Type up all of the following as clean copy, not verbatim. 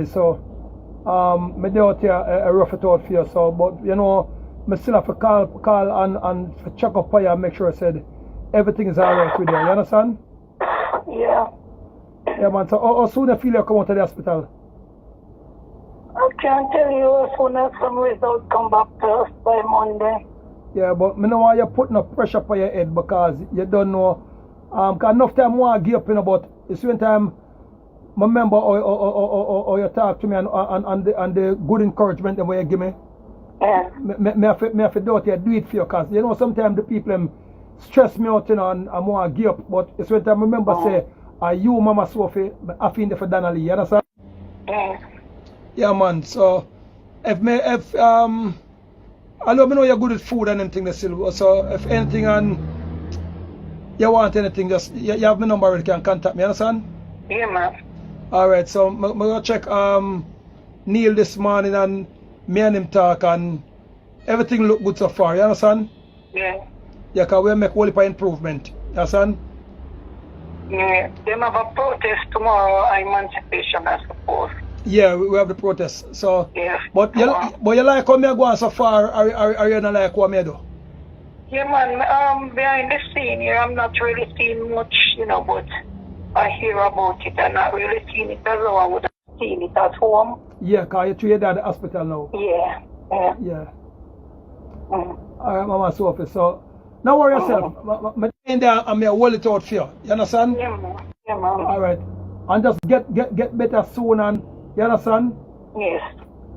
So me do out here rough it out for you. So, but you know, me still have to call and check up for you and make sure I said everything is alright with you. You understand? Yeah. Yeah, man. So how soon you feel you come out of the hospital? I can't tell you as soon as some results come back to us by Monday. Yeah, but me know why you're putting up pressure on your head because you don't know. Cause enough time I want to give up, you know, but it's one time I remember or you talk to me and the good encouragement that you give me. Yeah. Me have to do it for you because you know sometimes the people stress me out, you know, and I want to give up. But it's when I remember say, are you Mama Sophia? I feel for Donna, you understand? Yeah. Yeah, man. So if I know you're good at food and anything still. So if anything and you want anything, just you have my number already, can contact me, you understand? Yeah, man. Alright, so I'm gonna check Neil this morning and me and him talk and everything look good so far, you understand? Yeah. Yeah, cause we'll make whole heap of improvement. You understand? Yeah. They have a protest tomorrow, emancipation, I suppose. Yeah, we have the protest. So Yes. but you like how me go on so far or you not like what me do? Yeah, man. Behind the scene here, I'm not really seeing much, you know, but I hear about it. I'm not really seeing it as though I would have seen it at home. Yeah, cause you're at the hospital now. Yeah. Yeah. Yeah. Mm. Alright, Mama Sophie. So don't worry yourself. Me in there and me hold it out for you. You understand? Yeah, man. Yeah, man. Alright. And just get better soon and you understand? Yes.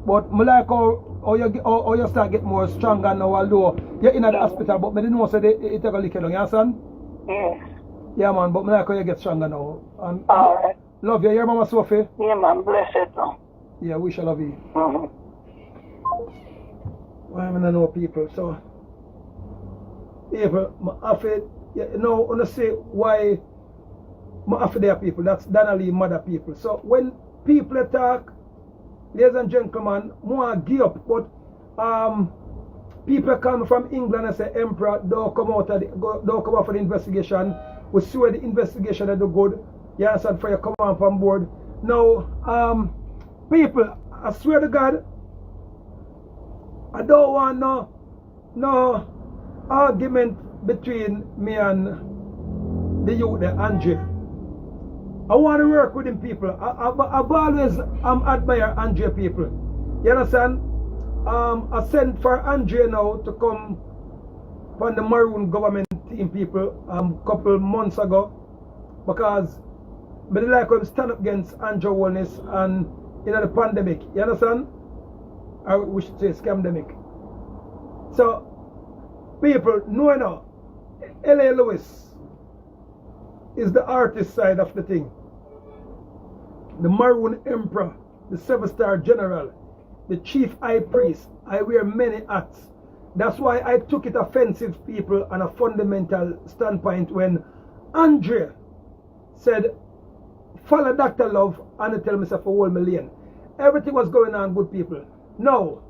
But me like how you start get more stronger now, although you're in the hospital, but me didn't know say it take a little long, you understand? Yes. Yeah, man, but me like how you get stronger now. And Alright. love you, Mama Sophie? Yeah, man. Blessed now. Yeah, we shall love you. Mm-hmm. Why am I know people? So, people, I feel, you know, I say why I feel there people. That's Donna Lee mother people. So when people talk, ladies and gentlemen, more give up, but people come from England and say, Emperor, don't come out for the investigation. We see where the investigation is good. You understand? For you come on board. Now, people, I swear to God, I don't want no argument between me and the youth, the Andre. I want to work with them people. I've always admire Andre people. You understand? I sent for Andre now to come from the Maroon government team people couple months ago because I like him stand up against Andrew Wellness and the pandemic. You understand? Or we should say scamdemic. So people know now L.A. Lewis is the artist side of the thing. The Maroon Emperor, the 7-star general, the chief high priest. I wear many hats. That's why I took it offensive, people, on a fundamental standpoint when Andre said, follow Dr. Love and tell myself for 1 million. Everything was going on, good people. Now,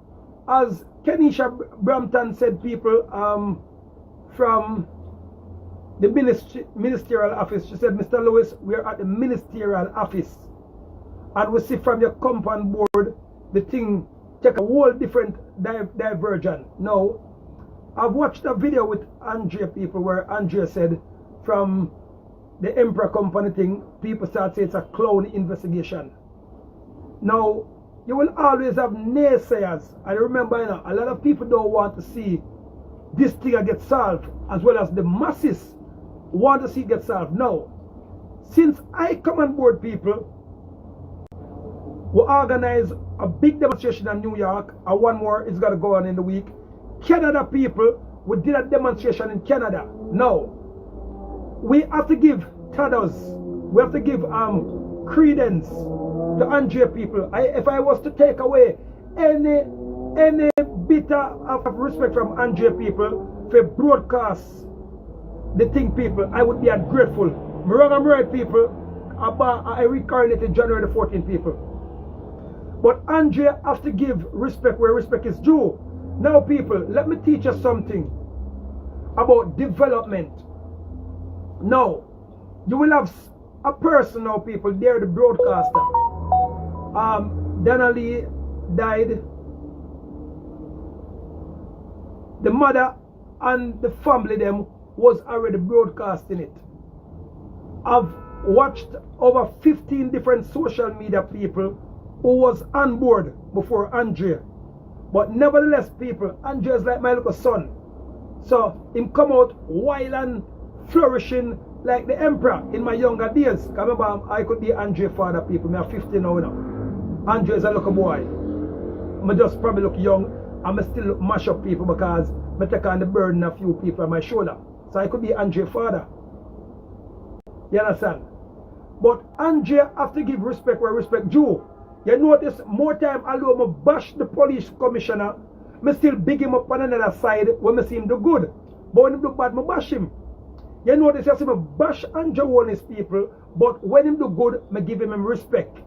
as Kenisha Brampton said, people from the ministerial office, she said, Mr. Lewis, we're at the ministerial office. And we see from your compound board, the thing take a whole different diversion. Now, I've watched a video with Andrea people where Andrea said from the Emperor Company thing, people start saying it's a clown investigation. Now, you will always have naysayers. I remember, you know, a lot of people don't want to see this thing get solved, as well as the masses want to see it get solved. Now, since I come on board, people, we organize a big demonstration in New York, and one more is going to go on in the week. Canada people, we did a demonstration in Canada. Now, we have to give Tados, we have to give credence to Andrea people. If I was to take away any bit of respect from Andrea people for broadcast the thing, people, I would be ungrateful. I'm right, people. I reincarnated January the 14th, people. But Andrea has to give respect where respect is due. Now, people, let me teach you something about development. Now, you will have a person now, people, they're the broadcaster. Donna died, the mother and the family them was already broadcasting it. I've watched over 15 different social media people who was on board before Andrea. But nevertheless, people, Andrea is like my little son. So him come out wild and flourishing like the emperor in my younger days. Remember, I could be Andrea's father, people. I'm 15 now, you know. Andrea is a little boy. I just probably look young. I still look mash up people because I take on the burden of few people on my shoulder. So I could be Andrea's father. You understand? But Andrea have to give respect where respect due. You notice more time although I bash the police commissioner, I still big him up on another side when I see him do good. But when him do bad, I bash him. You notice I see me bash Andrea on his people, but when him do good, I give him respect.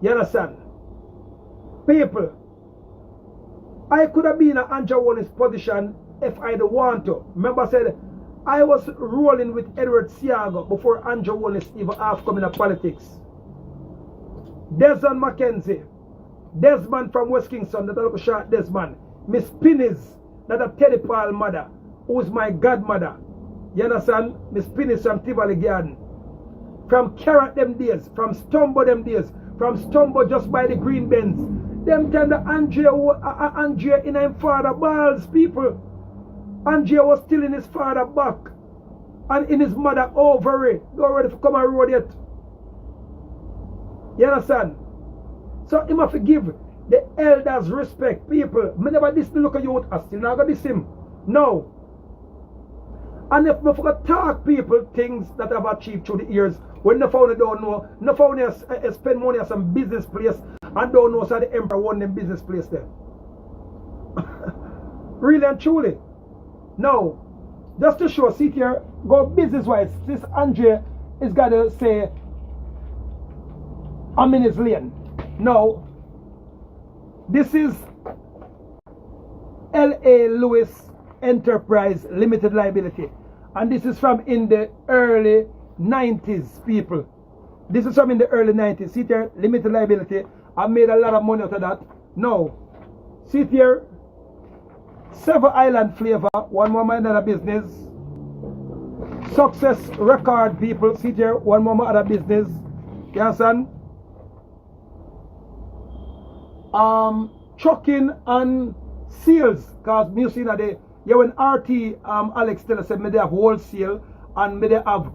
You understand? People, I could have been in Andrea Warren's position if I don't want to. Remember I said, I was rolling with Edward Siago before Andrea Warren even half coming to politics. Desmond Mackenzie, Desmond from West Kingston, that little short Desmond. Miss Pinnies, that a Teddy Paul mother, who's my godmother. You understand? Miss Pinnies from Tivoli Garden. From Carrot them days, from Stumbo them days, from Stumbo just by the green bends. Them time the Andrea in his father balls, people. Andrea was still in his father back and in his mother ovary. Not ready to come and road yet. You understand? So he must give the elders respect, people. I never this look at you, I still not got this him. No. And if I forget talk people things that I've achieved through the years, when the founder don't know, the founder spend money at some business place and don't know so the emperor won them business place there. Really and truly. Now, just to show, see here, go business wise, this Andrea is got to say, I'm in his lane. Now, this is L.A. Lewis Enterprise Limited Liability. And this is from in the early 90s, people. This is from in the early 90s. See here, limited liability. I made a lot of money out of that. Now, see here, Seven Island Flavor, one more mind other business. Success Record, people, see here, one more other business. You understand? Trucking and sales, because me see that when RT Alex tell us said me they have wholesale and me they have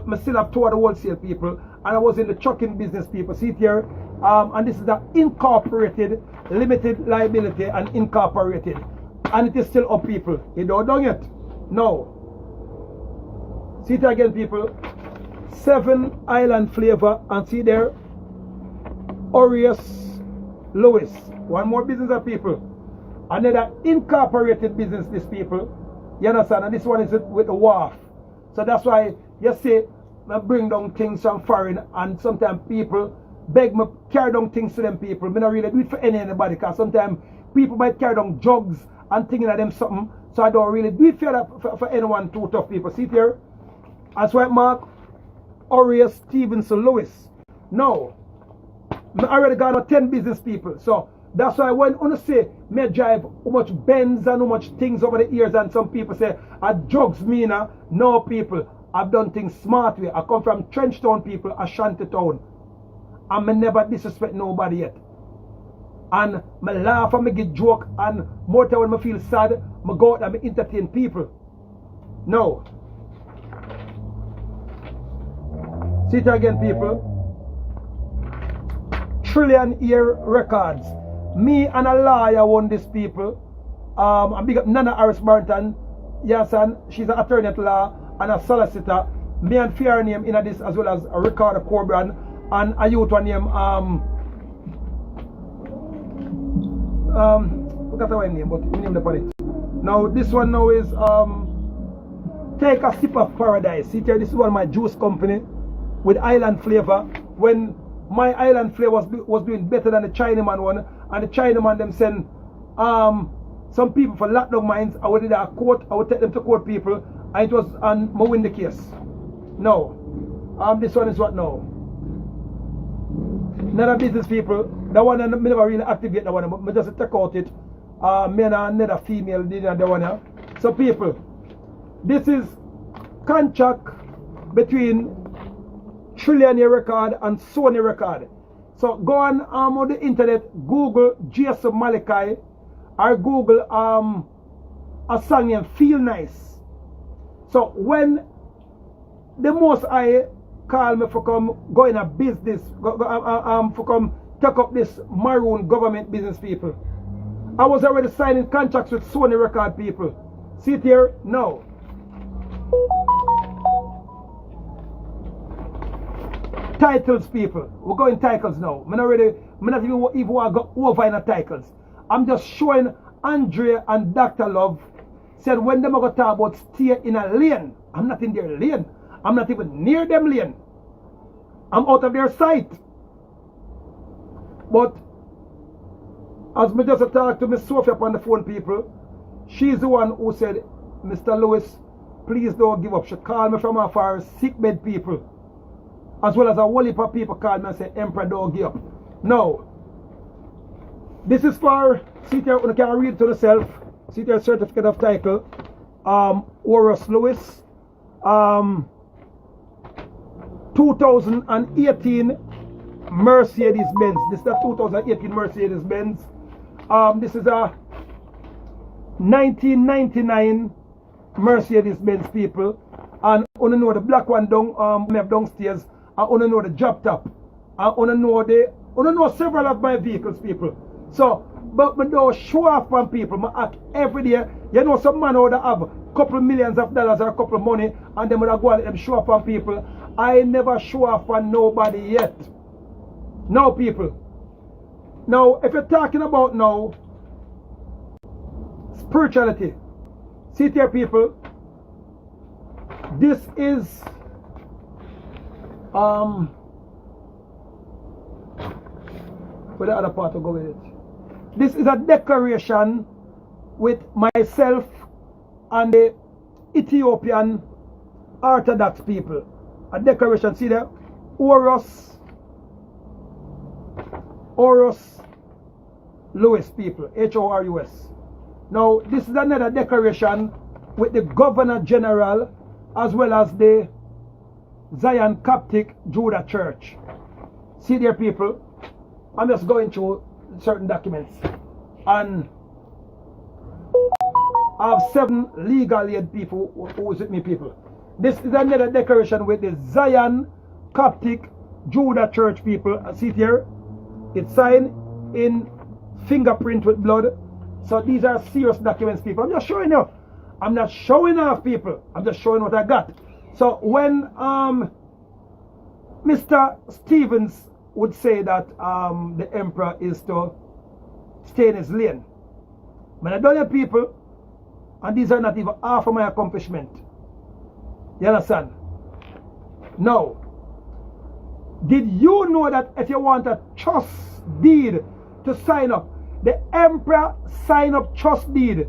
me still have two other wholesale people, and I was in the trucking business, people. See it here, and this is the incorporated limited liability and incorporated, and it is still up, people. You don't done yet. No. See it again, people. Seven Island Flavor, and see there, Aureus Lewis. One more business of people. Another incorporated business, these people. You understand? And this one is with the wharf. So that's why you see I bring down things from foreign, and sometimes people beg me carry down things to them people. I don't really do it for anybody, because sometimes people might carry down drugs and thinking of them something. So I don't really do it for anyone too tough, people. See here? That's why Mark Aureus Stevenson Lewis. No. I already got 10 business people. So that's why when I say me drive how much Benz and how much things over the years, and some people say drugs me now. No, people, I've done things smart way. I come from Trenchtown, people, Ashanti town. And I never disrespect nobody yet. And I laugh and I get joke, and more time when I feel sad, I go out and I entertain people. No. See it again, people. Trillion Year Records. Me and a lawyer won this, people. I big up Nana Harris Barton. Yes, and she's an attorney at law and a solicitor. Me and Fiona name in this, as well as a Ricardo Corbran and a youth one name forgot my name, but we name the it. Now this one now is Take a Sip of Paradise. See here, this is one of my juice company with island flavor. When my island flavor was doing better than the Chinaman one, and the Chinaman them send some people for lockdown mines. I would do a court, I would take them to court, people, and it was and I win the case. No. This one is what now? None of business people. That one I never really activate that one, but I just take out it. Men and another female did that one. So people, this is contract between Trillionaire Record and Sony Record. So go on the internet, Google Jason Malachi or Google a song named Feel Nice. So when the most I call me for come go in a business, for come take up this maroon government business people. I was already signing contracts with Sony Record people. See it here now. Titles people. We're going titles now. I'm not even want to go over in the titles. I'm just showing Andrea and Dr. Love said when them go talk about stay in a lane. I'm not in their lane. I'm not even near them lane. I'm out of their sight. But as me just talk to Miss Sophia on the phone people, she's the one who said, Mr. Lewis, please don't give up. She called me from afar, sick bed people. As well as a whole heap of people called me and said, Emperor, don't give up. Now, this is for, see here, you can read to yourself, see here, certificate of title, Horace Lewis, 2018 Mercedes-Benz. This is a 2018 Mercedes-Benz. This is a 1999 Mercedes-Benz people. And you know the black one down, we have downstairs. And you know the drop top. And you know several of my vehicles, people. So, but we don't show off on people. I act every day. You know some man would have a couple millions of dollars or a couple of money and them would go and them show off on people. I never show off on nobody yet. No, people. Now, if you're talking about now spirituality, see here, people. This is where the other part will go with it. This is a declaration with myself and the Ethiopian Orthodox people. A declaration, see there? Horace Lewis people, Horus. Now, this is another declaration with the Governor General as well as the Zion Coptic Judah Church. See there, people? I'm just going through certain documents. And I have 7 legal aid people who is with me, people. This is another declaration with the Zion Coptic Judah Church people. See it here? It's signed in fingerprint with blood. So these are serious documents, people. I'm just showing you. I'm not showing off, people. I'm just showing what I got. So when Mr. Stevens would say that the emperor is to stay in his lane, but I don't have people, and these are not even half of my accomplishment. You understand? Now, did you know that if you want a trust deed to sign up, the emperor sign up trust deed?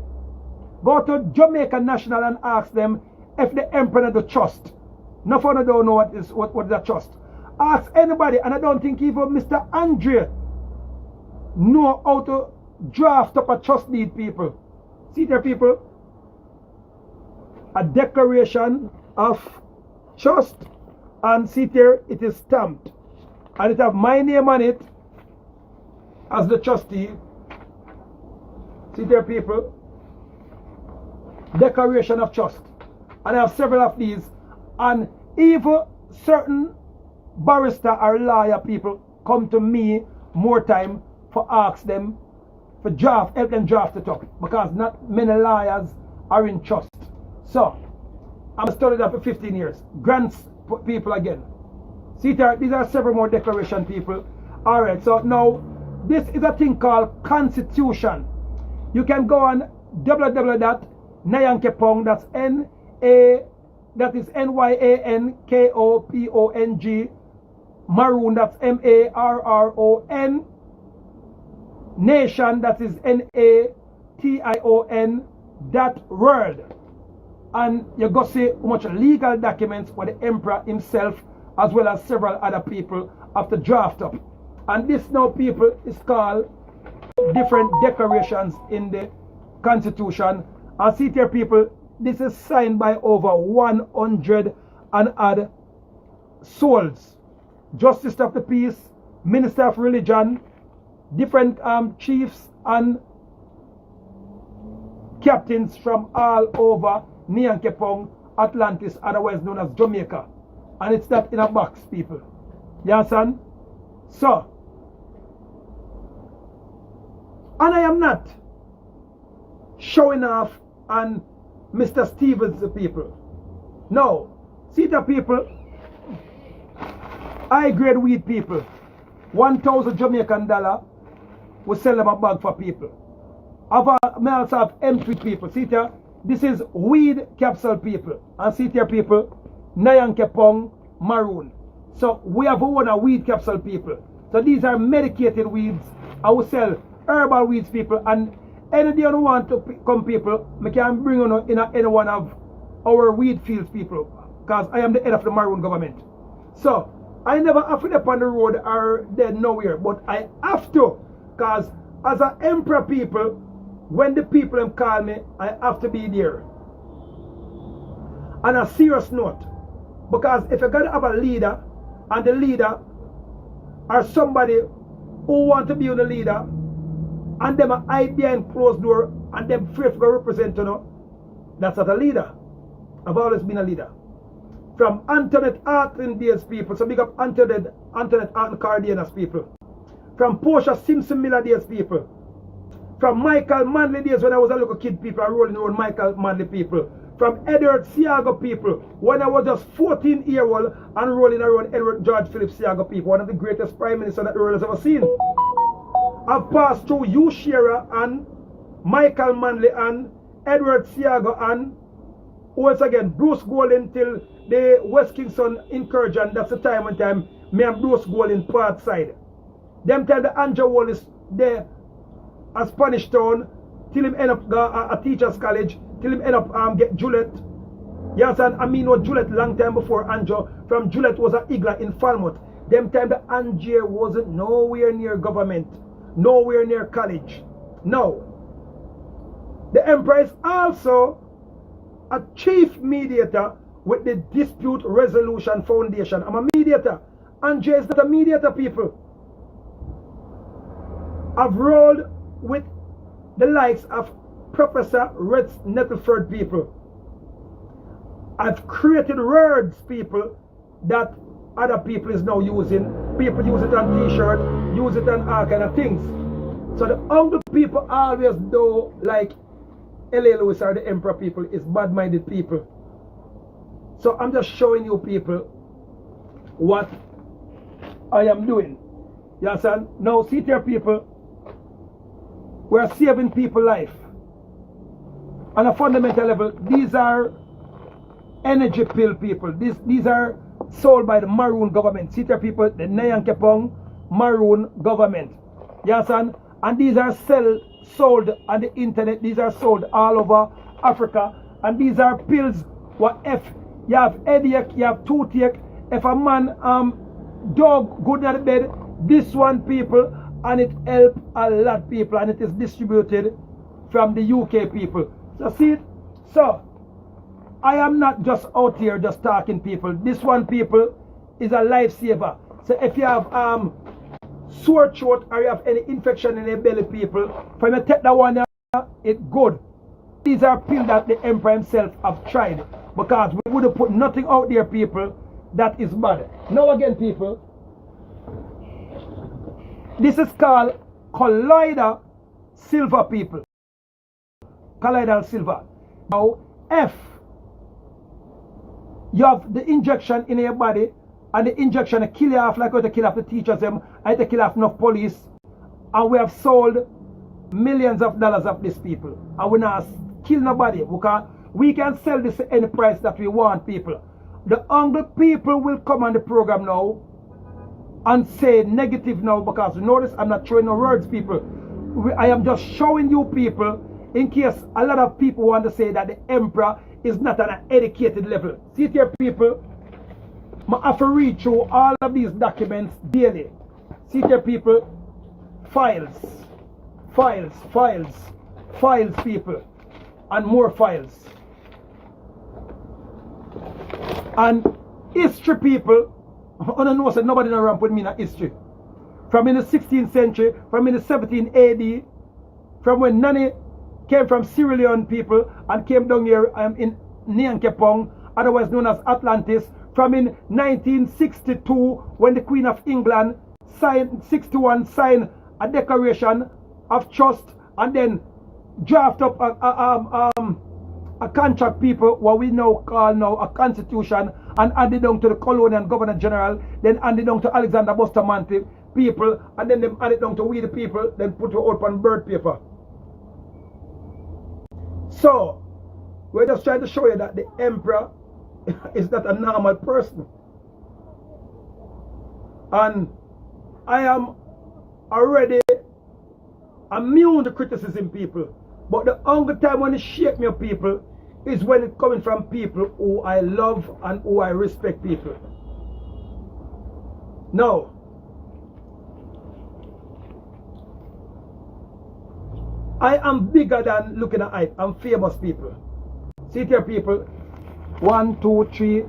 Go to Jamaica National and ask them if the emperor had the trust. No one don't know what is the trust. Ask anybody, and I don't think even Mr. Andre know how to draft up a trust deed, people. See there, people? A declaration of trust, and see there, it is stamped. And it have my name on it as the trustee. See there, people? Declaration of trust. And I have several of these. And even certain barrister or lawyer people come to me more time for ask them for draft, help them draft it up, because not many lawyers are in trust. So I'm studied that for 15 years. Grants people again. See there, these are several more declaration people. Alright, so now this is a thing called Constitution. You can go on www.nyankepong, that's NYANKOPONG, Maroon, that's MARRON, Nation, that is NATION.world. And you go see how much legal documents for the emperor himself as well as several other people have to draft up. And this now, people, is called different decorations in the Constitution. And see here, people, this is signed by over 100 and odd souls. Justice of the Peace, Minister of Religion, different chiefs and captains from all over Nyankepong, Atlantis, otherwise known as Jamaica. And it's not in a box, people. You understand? So, and I am not showing off on Mr. Stevens, the people. No. See the people, high grade weed people, 1,000 Jamaican dollar, we sell them a bag for people. May also have empty people. See here, this is weed capsule people. And see here, people, Nyankepong maroon. So we have one weed capsule people. So these are medicated weeds. I will sell herbal weeds, people. And any day you want to come, people, I can bring you in any one of our weed fields, people. Because I am the head of the maroon government. So I never have to be on the road or there nowhere. But I have to. Because as an emperor, people, when the people call me, I have to be there. On a serious note, because if you're going to have a leader, and the leader or somebody who want to be the leader, and them hide behind closed door, and them afraid to represent, you know, that's not a leader. I've always been a leader. From Antoinette Artin days, people, so big up Antoinette Artin Cardenas, people. From Portia Simpson Miller days, people. From Michael Manley days when I was a little kid, people, I rolling around Michael Manley, people. From Edward Siago, people, when I was just 14-year-old and rolling around Edward George Philip Siago, people, one of the greatest prime ministers that the world has ever seen. I've passed through Hugh Shearer and Michael Manley and Edward Siago and once again Bruce Golding till the West Kingston incursion. That's the time when me and Bruce Golding part side. Them time the Andrew Wallace there a Spanish town till him end up a teacher's college, till him end up get Juliet. Yes, and I mean what Juliet long time before Andrew. From Juliet was a Igla in Falmouth. Them time the Andrew wasn't nowhere near government, nowhere near college. No. The Emperor is also a chief mediator with the Dispute Resolution Foundation. I'm a mediator. Andrew is not a mediator, people. I've rolled with the likes of Professor Rex Nettleford, people. I've created words, people, that other people is now using. People use it on t-shirt, use it on all kind of things. So the only people always do like L.A. Lewis or the Emperor, people, is bad-minded people. So I'm just showing you, people, what I am doing. You understand? Now see here, people, we're saving people's life. On a fundamental level, these are energy pill, people. These are sold by the Maroon government. See here, people, the Nyankepong Maroon government. You understand? And these are sold on the internet. These are sold all over Africa. And these are pills. What if you have headache, you have toothache, if a man dog good at the bed, this one, people, and it help a lot, people, and it is distributed from the UK, people. So see it? So I am not just out here just talking, people. This one, people, is a lifesaver. So if you have sore throat or you have any infection in your belly, people, when you take that one, it's good. These are pills that the Emperor himself have tried, because we would have put nothing out there, people, that is bad. Now again, people, this is called colloidal silver, people. Colloidal silver. Now, if you have the injection in your body, and the injection kill you off like how to kill off the teachers them, and to kill off enough police, and we have sold millions of dollars of these people, and we not kill nobody. We can sell this at any price that we want, people. The hungry people will come on the program now and say negative now, because notice I'm not throwing no words, people. I am just showing you, people, in case a lot of people want to say that the Emperor is not on an educated level. See here, people, I have to read through all of these documents daily. See there, people, files, people, and more files. And history, people, I don't know, so nobody no ramp with me in history. From in the 16th century, from in the 17th AD, from when Nani came from Sierra Leone people and came down here in Nyankepong, otherwise known as Atlantis, from in 1962 when the Queen of England signed a declaration of trust and then draft up a contract, people, what we now call now a constitution, and add it down to the colonial governor general, then add it down to Alexander Bustamante people, and then them add it down to we the people, then put it out on bird paper. So we're just trying to show you that the emperor is not a normal person. And I am already immune to criticism, people. But the only time when it shake me up, people, is when it's coming from people who I love and who I respect, people. Now, I am bigger than looking at height. I'm famous, people. See it here, people. $1, $2, $3,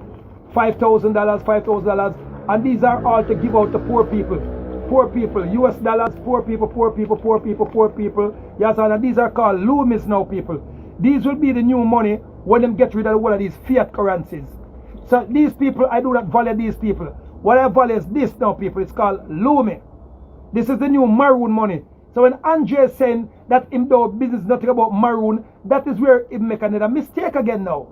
$5,000, $5,000, and these are all to give out to poor people. Poor people, US dollars, poor people, poor people, poor people, poor people. Yes, and these are called loomis now, people. These will be the new money when them get rid of one of these fiat currencies. So these people, I do not value these people. What I value is this now, people. It's called lumi. This is the new maroon money. So when Andre is saying that him do business nothing about maroon, that is where he make another mistake again now.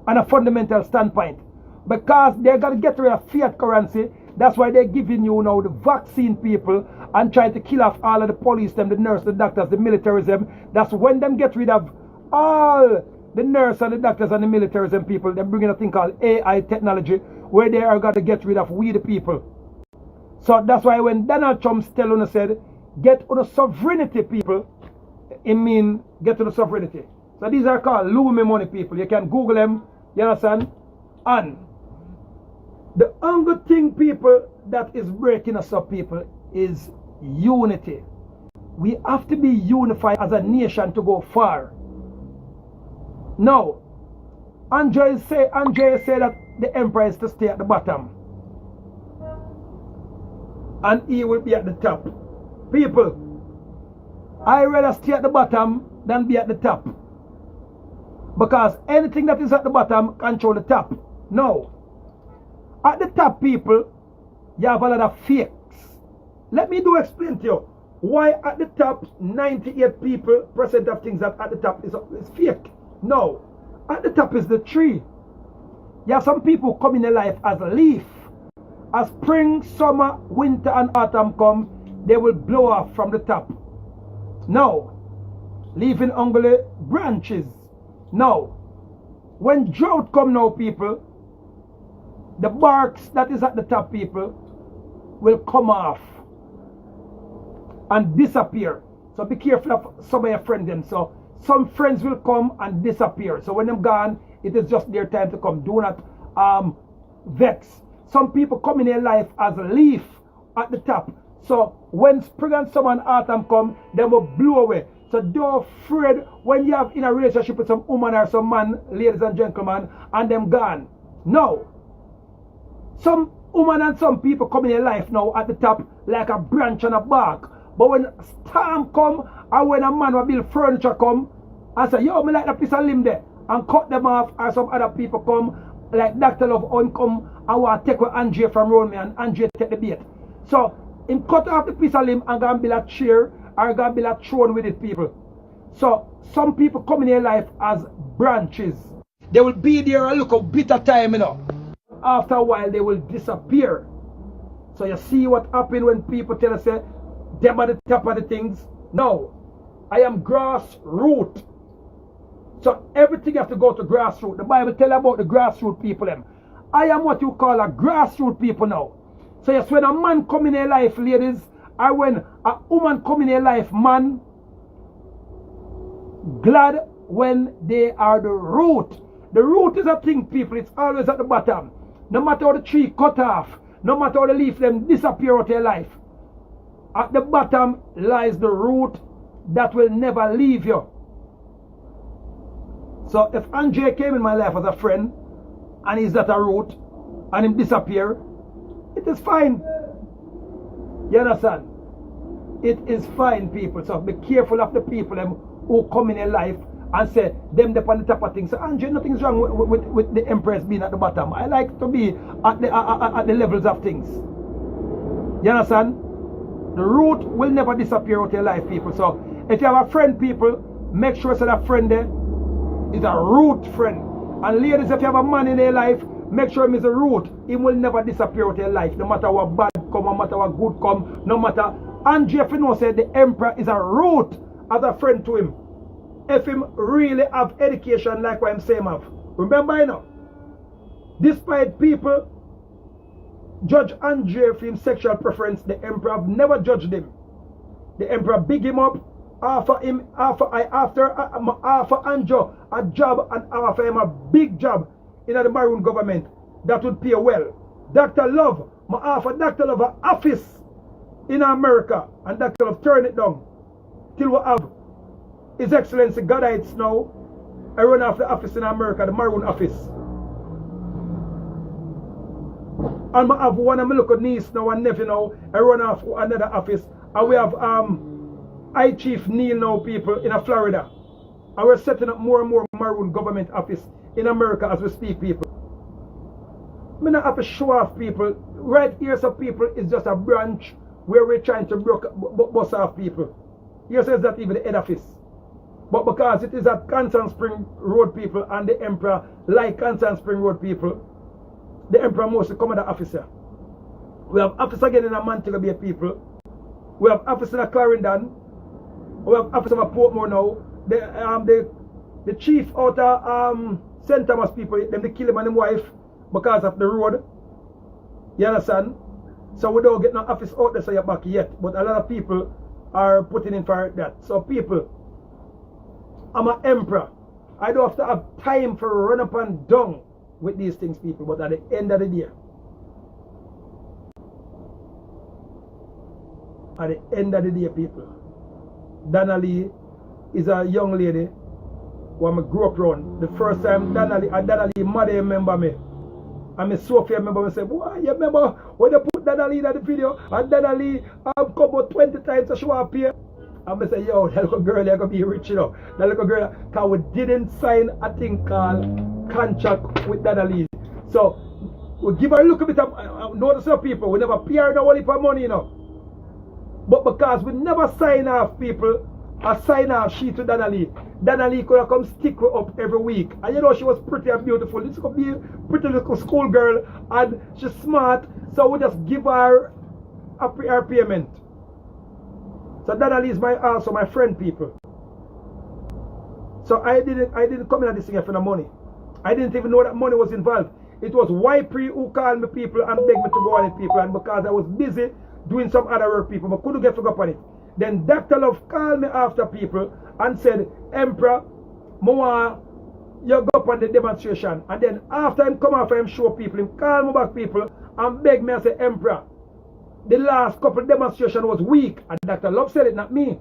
On a fundamental standpoint. Because they're going to get rid of fiat currency. That's why they're giving you now the vaccine, people, and trying to kill off all of the police, them, the nurse, the doctors, the militarism. That's when them get rid of all the nurse and the doctors and the militarism, people. They're bringing a thing called AI technology, where they are going to get rid of we the people. So that's why when Donald Trump tell us said, get on the sovereignty, people, it mean get on the sovereignty. So these are called Lumi money, people. You can Google them, you understand? And the only thing, people, that is breaking us up, people, is unity. We have to be unified as a nation to go far. Now, Andre say that the emperor is to stay at the bottom. And he will be at the top. People, I rather stay at the bottom than be at the top. Because anything that is at the bottom control the top. No. At the top, people, you have a lot of fakes. Let me explain to you why at the top 98% of things that at the top is fake. No. At the top is the tree. You have some people come in their life as a leaf. As spring, summer, winter and autumn come, they will blow off from the top. No. Leaving only branches. No. When drought come now, people, the barks that is at the top, people, will come off and disappear. So be careful of some of your friends them. So some friends will come and disappear. So when they're gone, it is just their time to come. Do not vex. Some people come in their life as a leaf at the top. So when spring and summer and autumn come, they will blow away. So don't afraid when you have in a relationship with some woman or some man, ladies and gentlemen, and them gone. No. Some woman and some people come in your life now at the top like a branch on a bark. But when storm come or when a man will build furniture come and say, yo, me like that piece of limb there, and cut them off, or some other people come like Dr. Love on come and want to take with Andre from round me and Andre take the bait. So him cut off the piece of limb and gonna build a chair or gonna build a throne with it, people. So some people come in your life as branches. They will be there and look a bitter time, you know. After a while they will disappear. So you see what happens when people tell us say them at the top of the things. No, I am grassroots. So everything has to go to grassroots. The Bible tell about the grassroots people them. I am what you call a grassroots people now. So yes, when a man come in your life, ladies, or when a woman come in your life, man, glad when they are the root. The root is a thing, people. It's always at the bottom. No matter how the tree cut off, no matter how the leaf them disappear out of your life. At the bottom lies the root that will never leave you. So if Andre came in my life as a friend and he's not a root and him disappear, it is fine. You understand? It is fine, people. So be careful of the people who come in your life and say them the on the top of things. So Andre, nothing's wrong with the Empress being at the bottom. I like to be at the levels of things. You understand? The root will never disappear out of your life, people. So if you have a friend, people, make sure that that friend there is a root friend. And ladies, if you have a man in your life, make sure him is a root. He will never disappear out of your life. No matter what bad come, no matter what good come, no matter. Andre, if you know, said the Emperor is a root as a friend to him. If him really have education like what I'm saying have. Remember, you know, despite people judge Andre for his sexual preference, the Emperor have never judged him. The Emperor big him up, offer Andre a job and offer him a big job in the Maroon government that would pay well. Dr. Love, I offer Dr. Love an office in America, and Dr. Love turn it down till we have His Excellency Godites now. I run off the office in America, the Maroon office. And I have one of my little niece now and nephew now. I run off another office. And we have I Chief Neil now, people, in Florida. And we're setting up more and more Maroon government office in America as we speak, people. I'm not have to show off, people. Right here, some people, is just a branch where we're trying to bust off people. Here says that even the head office. But because it is at Constant Spring Road, people, and the Emperor like Constant Spring Road, people, the Emperor mostly come as an officer. We have office again in a Montego Bay, people. We have office in a Clarendon. We have office of a Portmore now. The chief out of St. Thomas, people, them they kill him and his wife because of the road. You understand? So we don't get no office out there so you're back yet. But a lot of people are putting in for that. So people, I'm an emperor. I don't have to have time for run up and down with these things, people. But at the end of the day, people, Donna Lee is a young lady who I grew up around. The first time Donna Lee mother remember me. And Miss Sophia remember me say, boy, you remember when they put Donna Lee in the video? And Donna Lee have come out 20 times to show up here. And I say, yo, that little girl, they're going to be rich, you know. That little girl, because we didn't sign a thing called contract with Donna Lee. So, we give her a little bit of, notice the people, we never pay her no only for money, you know. But because we never sign off people, a sign off sheet to Donna Lee could have come stick her up every week. And you know, she was pretty and beautiful. This could be a pretty little school girl, and she's smart, so we just give her her payment. So Donna Lee is also my friend, people. So I didn't come in at this thing for the money. I didn't even know that money was involved. It was YP who called me, people, and begged me to go on it, people. And because I was busy doing some other work, people, I couldn't get to go up on it. Then Dr. Love called me after, people, and said, Emperor, you go up on the demonstration. And then after him come off him show people, him call me back, people, and beg me and say, Emperor, the last couple demonstration was weak. And Dr. Love said it, not me.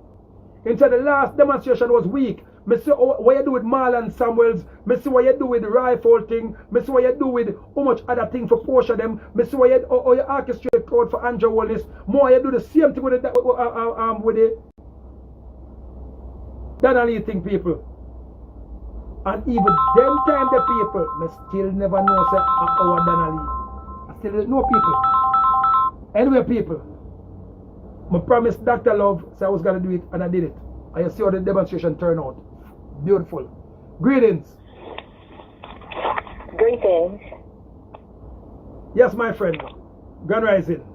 He said the last demonstration was weak. Me see what you do with Marlon Samuels. Me see what you do with the rifle thing. Me see what you do with how much other thing for Portia them. Me see what you orchestrate crowd for Andrew Wallace. More you do the same thing with the Donna Lee thing, people. And even them time the people, me still never know say our Donna Lee. I still don't know people. Anyway, people, I promised Dr. Love, so I was going to do it, and I did it. And you see how the demonstration turned out. Beautiful. Greetings. Greetings. Yes, my friend. Grand Rising.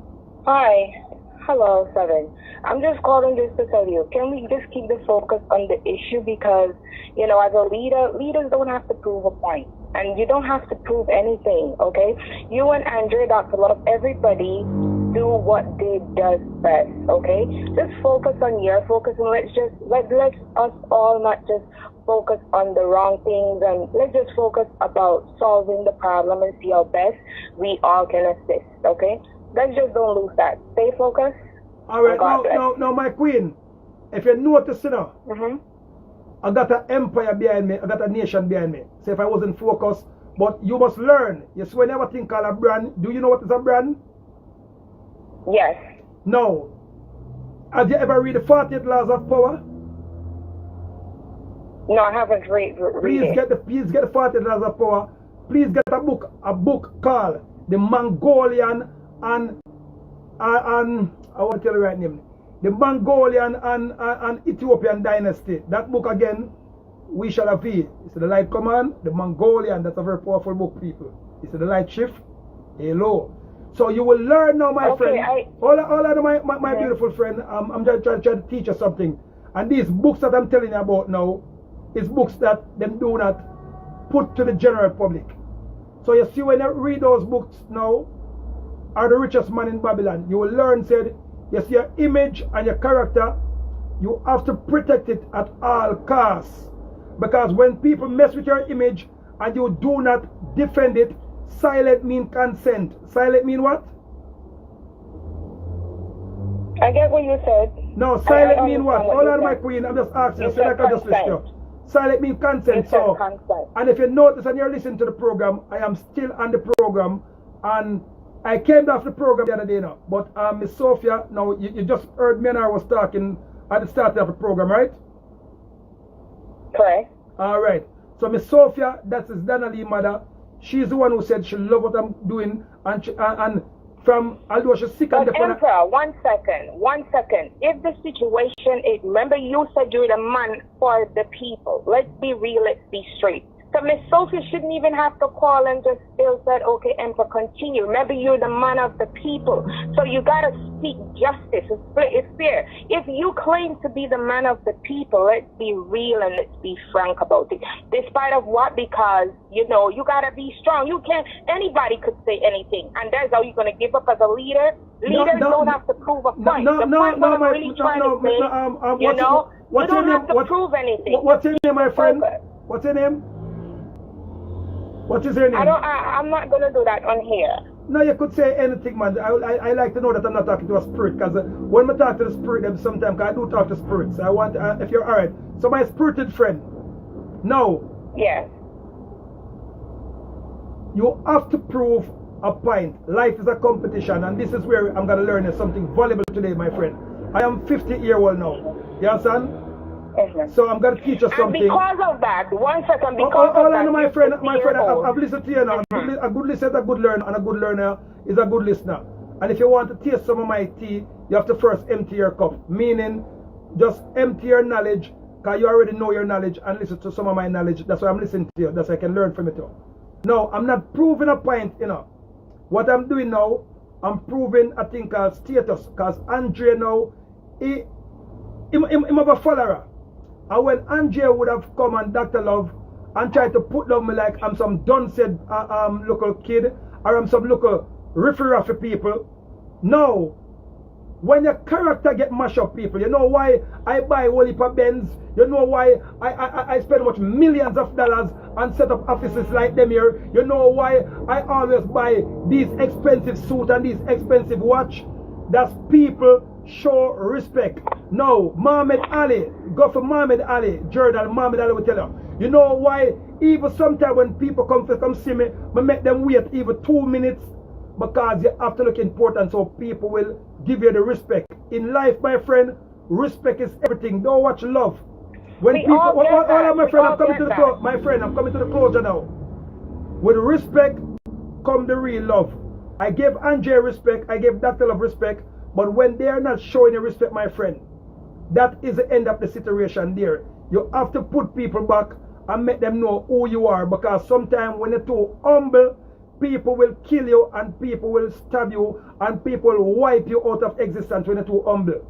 Hi. Hello, Seven. I'm just calling just to tell you, can we just keep the focus on the issue? Because, you know, as a leader, leaders don't have to prove a point. And you don't have to prove anything, okay? You and Andre, Dr. Love, everybody do what they does best, okay? Just focus on your focus, and let us all not just focus on the wrong things, and let's just focus about solving the problem and see how best we all can assist, okay? Let's just don't lose that. Stay focused. All right, now, my queen, if you notice, you know, I got an empire behind me, I got a nation behind me. So if I wasn't focused, but you must learn. Yes, we never think called a brand. Do you know what is a brand? Yes. No. Have you ever read the 48 Laws of Power? No, I haven't read please it. Please get the 48 Laws of Power. Please get a book called The Mongolian and I want to tell you the right name. The Mongolian and Ethiopian dynasty. That book again, we shall have it. It's the Light Command, the Mongolian. That's a very powerful book, people. It's the Light Shift. Hello. So you will learn now, my friend. All of my beautiful friend. I'm just trying to teach you something. And these books that I'm telling you about now, is books that them do not put to the general public. So you see, when you read those books now, are the richest man in Babylon, you will learn, said, you see your image and your character, you have to protect it at all costs. Because when people mess with your image and you do not defend it, silent mean consent. Silent mean what? I get what you said. No, silent mean what? Hold on, my queen, I'm just asking you, so I can just listen to you. Silent mean consent. So, and if you notice and you're listening to the program, I am still on the program, and I came off the program the other day now. But Miss Sophia, now you just heard me and I was talking at the start of the program, right? Correct. All right. So Miss Sophia, that's his Donna Lee mother. She's the one who said she love what I'm doing, and from although she's sick but and Emperor, one second. If the situation is, remember you said you're the man for the people. Let's be real, let's be straight. So Miss Sophia shouldn't even have to call and just still said, okay, Emperor, continue. Remember, you're the man of the people. So you got to speak justice. It's fair. If you claim to be the man of the people, let's be real and let's be frank about it. Despite of what? Because, you know, you got to be strong. You can't, anybody could say anything. And that's how you're going to give up as a leader. Leaders don't have to prove a point. You don't have to prove anything. What's your name, my friend? What's your name? What is your name? I'm not going to do that on here. No, you could say anything, man. I like to know that I'm not talking to a spirit, because when I talk to the spirit, sometimes I do talk to spirits. I want, if you're alright. So my spirited friend, now, yes, you have to prove a point. Life is a competition, and this is where I'm going to learn something valuable today, my friend. I am 50-year-old now. You understand? So I'm going to teach you something. And because of that, one second, because of that, my friend, I've listened to you now. A good listener is a good learner, and a good learner is a good listener. And if you want to taste some of my tea, you have to first empty your cup. Meaning, just empty your knowledge, because you already know your knowledge, and listen to some of my knowledge. That's why I'm listening to you. That's why I can learn from it too. No, I'm not proving a point, you know. What I'm doing now, I'm proving a thing called status. Because Andre now, he have a follower. And when Andre would have come and Dr. Love and tried to put down me like I'm some done-said local kid, or I'm some local riffy-raffy people. No. When your character get mashed up, people, you know why I buy whole heap of Benz? You know why I spend much millions of dollars and set up offices like them here? You know why I always buy these expensive suits and these expensive watch? That's people show respect. Now, Muhammad Ali, go for Muhammad Ali, Jordan, Muhammad Ali will tell you. You know why? Even sometimes when people come see me, I make them wait even 2 minutes, because you have to look important so people will give you the respect. In life, my friend, respect is everything. Don't watch love. When people, my friend, I'm coming to the close. My friend, I'm coming to the closure now. With respect come the real love. I gave Andre respect, I gave Dr. Love respect, but when they are not showing you respect, my friend, that is the end of the situation there. You have to put people back and make them know who you are, because sometimes when you're too humble, people will kill you and people will stab you and people will wipe you out of existence when you're too humble.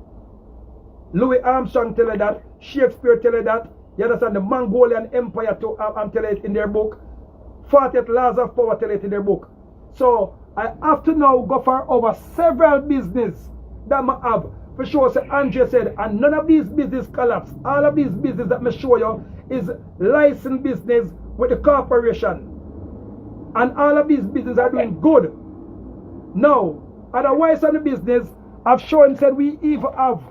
Louis Armstrong tell you that, Shakespeare tell you that, you understand, the Mongolian Empire too, I'm telling it in their book, 48 Laws of Power tell it in their book. So I have to now go for over several business that I have. For sure, say Andre said, and none of these business collapse. All of these business that I show you is licensed business with the corporation. And all of these business are doing good. Now, otherwise on the business, I've shown said we even have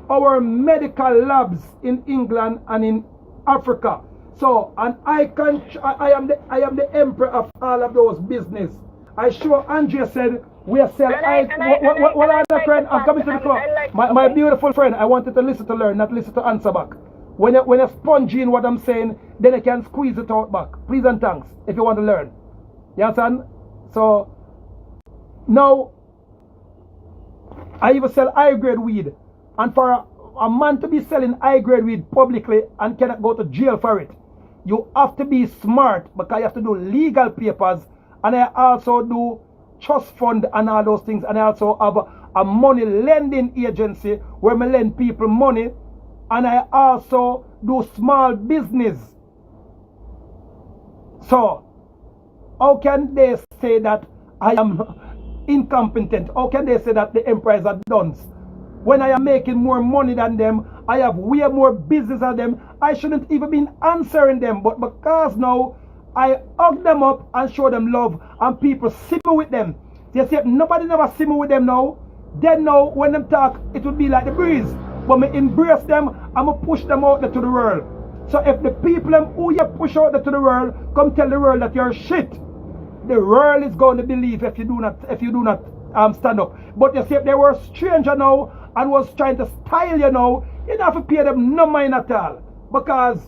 our medical labs in England and in Africa. So, and I am the emperor of all of those business. I sure Andrea said we are selling. Friend, I'm coming to the club. My beautiful friend, I wanted to listen to learn, not listen to answer back. When you're spongy in what I'm saying, then I can squeeze it out back. Please and thanks if you want to learn. You understand? So now I even sell high grade weed, and for a man to be selling high grade weed publicly and cannot go to jail for it, you have to be smart because you have to do legal papers, and I also do trust fund and all those things, and I also have a money lending agency where I lend people money, and I also do small business. So how can they say that I am incompetent? How can they say that the empires are dunce? When I am making more money than them, I have way more business than them. I shouldn't even be answering them, but because now I hug them up and show them love, and people simmer with them. They say nobody never simmer with them now. Then now when them talk, it would be like the breeze. But me embrace them, I'm gonna push them out there to the world. So if the people them who you push out there to the world come tell the world that you're shit, the world is going to believe if you do not stand up. But you see, if they were a stranger now and was trying to style you now, you don't have to pay them no mind at all, because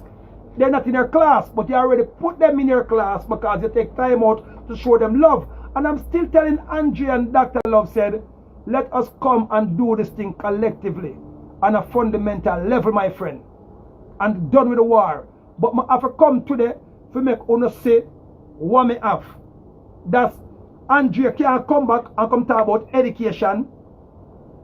they're not in your class, but you already put them in your class because you take time out to show them love. And I'm still telling Angie and Dr. Love said, let us come and do this thing collectively on a fundamental level, my friend, and done with the war. But I have to come today to make you say what me have. That's Andrea can come back and come talk about education,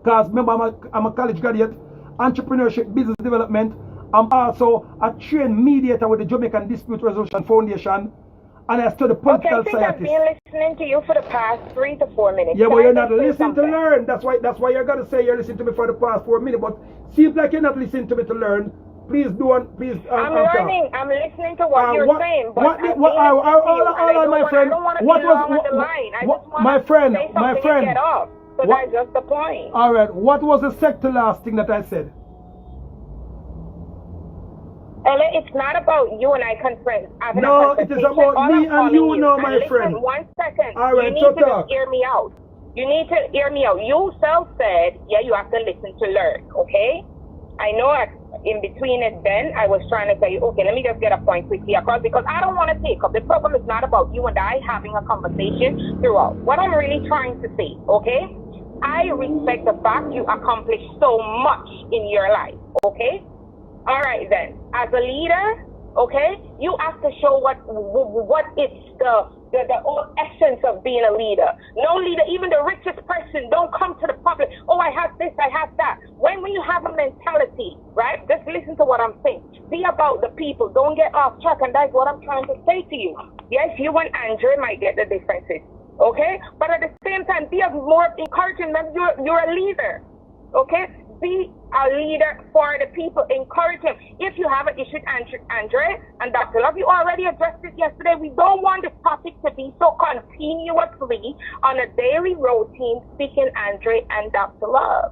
because remember I'm a college graduate, entrepreneurship, business development. I'm also a trained mediator with the Jamaican Dispute Resolution Foundation, and I study political science. I've been listening to you for the past 3 to 4 minutes. Yeah, but you're not listening to learn. That's why you're gonna say you're listening to me for the past 4 minutes, but seems like you're not listening to me to learn. Please do it. Please. I'm learning. I'm listening to what you're saying. But my friend. What was my friend? Get off. So that's just the point. All right. What was the sector last thing that I said? Ella, it's not about you and I conference. No, it is about me and you now, my friend. 1 second. All right, you need to just hear me out. You need to hear me out. You self said, yeah, you have to listen to learn, okay? I know in between it then, I was trying to say, okay, let me just get a point quickly across, because I don't want to take up. The problem is not about you and I having a conversation throughout. What I'm really trying to say, okay? I respect the fact you accomplished so much in your life, okay? All right then, as a leader, okay, you have to show what it's the whole essence of being a leader. No leader, even the richest person, don't come to the public, oh, I have this, I have that. When you have a mentality, right, just listen to what I'm saying. Be about the people, don't get off track, and that's what I'm trying to say to you. Yes, you and Andre might get the differences, okay? But at the same time, be of more encouraging them. You're a leader, okay? Be a leader for the people. Encourage them. If you have an issue with Andre and Dr. Love, you already addressed it yesterday. We don't want this topic to be so continuously on a daily routine speaking Andre and Dr. Love.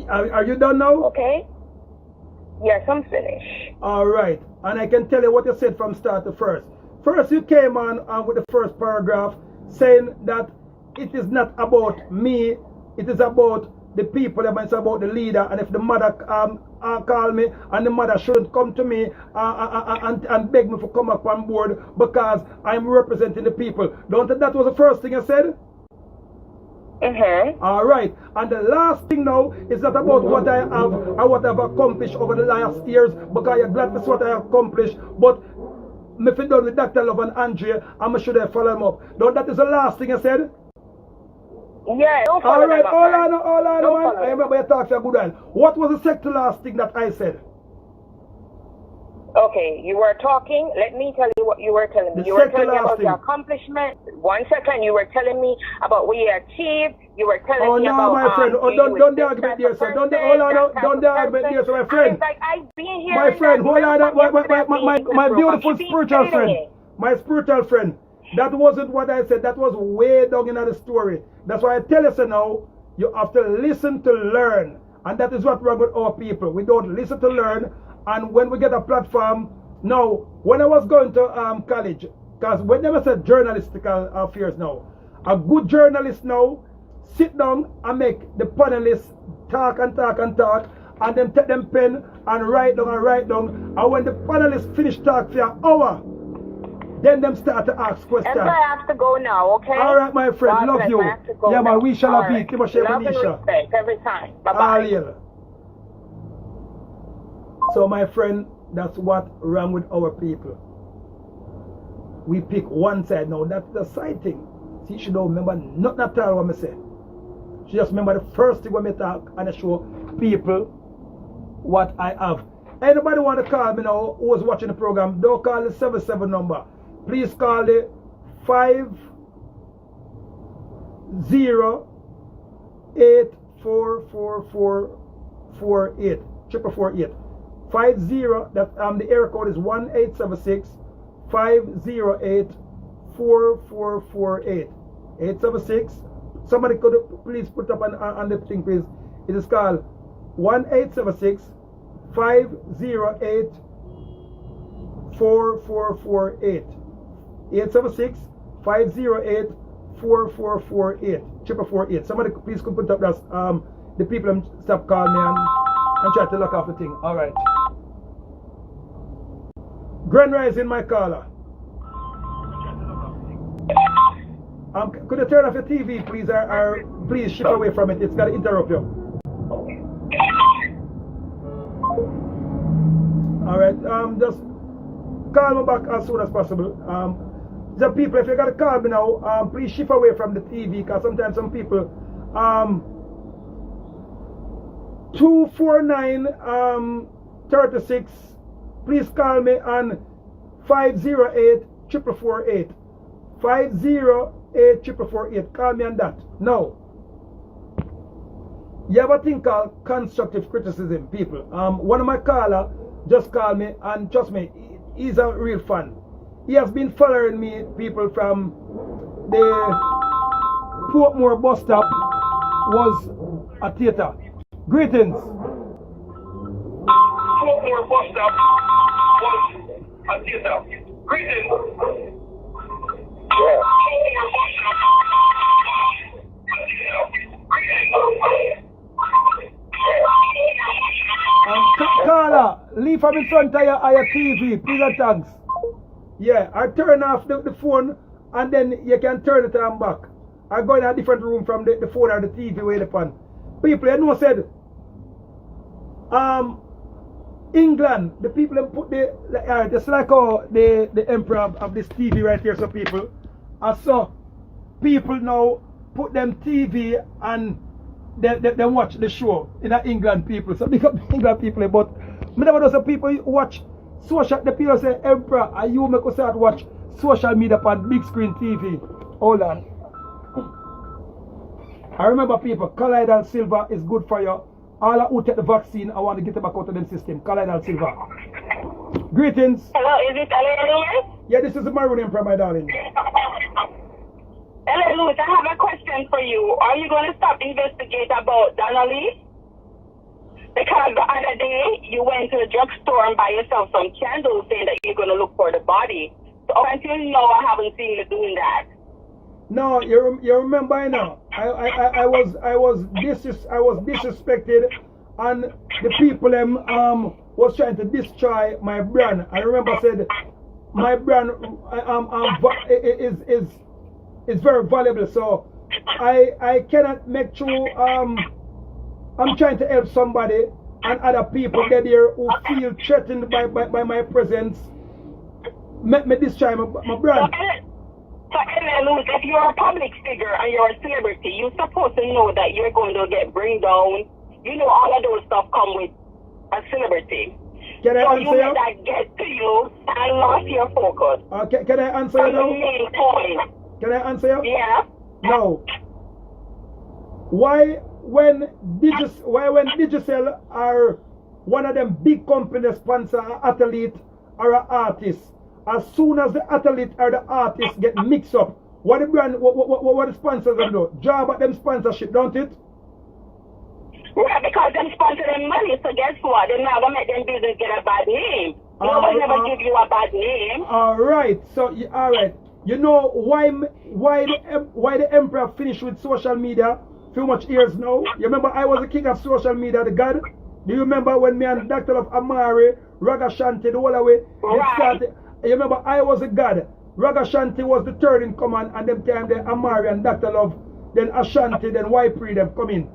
Are you done now? Okay. Yes, I'm finished. All right. And I can tell you what you said from start to first. First, you came on with the first paragraph saying that it is not about me, it is about the people, it's about the leader, and if the mother call me and the mother shouldn't come to me and beg me to come up on board because I'm representing the people. Don't think that was the first thing I said? All right. And the last thing now is not about what I have or what I've accomplished over the last years, because you're glad that's what I accomplished, but if you're done with Dr. Love and Andrea, I'm sure they follow him up. Don't that is the last thing I said? Yeah, don't follow them up. All right, I remember you talked a good while. What was the second last thing that I said? Okay, you were talking. Let me tell you what you were telling me. You were telling me about your accomplishment. 1 second, you were telling me about what you achieved. You were telling me about. Oh no, my friend. Don't argument there, sir. Don't argument there, sir, my friend. Like I've been here. My friend, hold on. My beautiful spiritual friend. My spiritual friend. That wasn't what I said. That was way down in the story. That's why I tell you so now. You have to listen to learn. And that is what wrong with our people. We don't listen to learn. And when we get a platform, now, when I was going to college, because when they said journalistical affairs now, a good journalist now sit down and make the panelists talk and talk and talk, and then take them pen and write down and write down. And when the panelists finish talk for an hour, then them start to ask questions. And I have to go now, okay? All right, my friend, God love bless, you. I have to go Yeah, now. man, we shall All have right. it. Love and respect every time. Bye-bye. So, my friend, that's what wrong with our people. We pick one side. Now, that's the side thing. See, she don't remember nothing at all what I say. She just remember the first thing when I talk and I show people what I have. Anybody want to call me now who was watching the program, don't call the 77 number. Please call the 50844448 448 50. That the area code is 1876 508 4448 876. Somebody could please put up on the thing, please. It is called 1876 508 4448 876 508 4448 448. Somebody please could put up that the people stop calling me and try to lock off the thing. Alright. Grand Rise in my caller. Could you turn off your TV, please, or please shift away from it? It's going to interrupt you. Alright, just call me back as soon as possible. The people, if you got to call me now, please shift away from the TV, because sometimes some people, 249 36, please call me on 508 448 508 448. Call me on that. Now, you have a thing called constructive criticism, people. One of my caller just called me, and trust me, he's a real fan. He has been following me, people, from the Portmore bus stop was a theater. Greetings. Portmore bus stop was a theater. Greetings. Carla, leave from in front of your TV, please and thanks. Yeah, I turn off the phone and then you can turn it on back. I go in a different room from the phone or the TV way upon. People, you know, said, England, the people them put it's like the emperor of this TV right here, so people. And so people now put them TV and they watch the show in the England people. So big up England people, but I never know some people watch social, the people say, Emperor, and you make us start watch social media on big screen TV. Hold on. I remember people, colloidal silver is good for you. All who take the vaccine, I want to get them back out of them system. Colloidal silver. Greetings. Hello, is this Ella Lewis? Yeah, this is the Maroon Emperor, my darling. Ella Lewis, I have a question for you. Are you going to stop investigating about Donna? Because the other day, you went to the drugstore and buy yourself some candles saying that you're going to look for the body. So until now, I haven't seen you doing that. No, you remember now. I was disrespected, and the people was trying to destroy my brand. I remember I said my brand is very valuable, so I cannot make true. I'm trying to help somebody, and other people get there who feel threatened by my presence. Make me destroy my brand. So, Lewis, if you're a public figure and you're a celebrity, you're supposed to know that you're going to get bring down. You know, all of those stuff come with a celebrity. Can I answer you? Let that get to you and lost your focus. Can I answer you now? Main point. Can I answer you? Yeah. No. Why when Digicel are one of them big companies sponsor an athlete or an artist, as soon as the athlete or the artist get mixed up, what the brand, what the sponsors do? Job at them sponsorship, don't it? Right, because them sponsor them money, so guess what? They're not gonna make them business get a bad name. Nobody never give you a bad name. Alright, so alright. You know why the emperor finished with social media few much years now? You remember I was the king of social media, the god? Do you remember when me and Dr. of Amari, Raga Shanti, the whole way? Right. You remember I was a god. Raga Shanti was the third in command, and them time the Amari and Dr. Love, then Ashanti, then Ypre them come in.